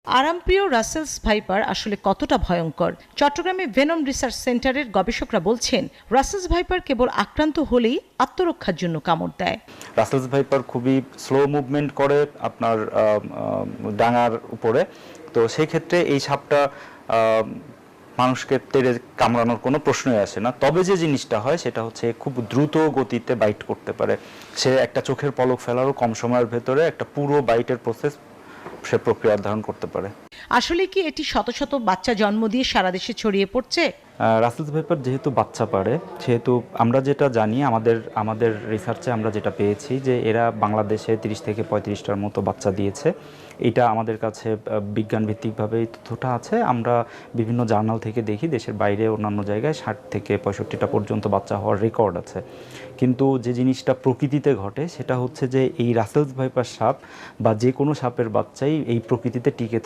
আরামপ্রিয় Russell's viper আসলে কতটা ভয়ঙ্কর? চট্টগ্রামে ভেনম রিসার্চ সেন্টারের গবেষকরা বলছেন, রাসেলস ভাইপার কেবল আক্রান্ত হলেই আত্মরক্ষার জন্য কামড় দেয়। রাসেলস ভাইপার খুবই স্লো মুভমেন্ট করে আপনার ডাঙার উপরে, তো সেই ক্ষেত্রে এই সাপটা মানুষকে তেড়ে কামড়ানোর কোনো প্রশ্নই আসে না। তবে যে জিনিসটা হয় সেটা হচ্ছে খুব দ্রুত গতিতে বাইট করতে পারে। সে একটা চোখের পলক ফেলারও কম সময়ের ভেতরে একটা পুরো বাইটের প্রসেস সে প্রক্রিয়া ধারণ করতে পারে। আসলে কি এটি শত শত বাচ্চা জন্ম দিয়ে সারা দেশে ছড়িয়ে পড়ছে? রাসেলস ভাইপার যেহেতু বাচ্চা পারে, সেহেতু আমরা যেটা জানি, আমাদের রিসার্চে আমরা যেটা পেয়েছি যে এরা বাংলাদেশে 30 থেকে 35টার মতো বাচ্চা দিয়েছে। এটা আমাদের কাছে বিজ্ঞানভিত্তিকভাবে এই তথ্যটা আছে। আমরা বিভিন্ন জার্নাল থেকে দেখি দেশের বাইরে অন্যান্য জায়গায় 60 থেকে 65টা পর্যন্ত বাচ্চা হওয়ার রেকর্ড আছে। কিন্তু যে জিনিসটা প্রকৃতিতে ঘটে সেটা হচ্ছে যে এই রাসেলস ভাইপার সাপ বা যে কোনো সাপের বাচ্চাই এই প্রকৃতিতে টিকে থাকে।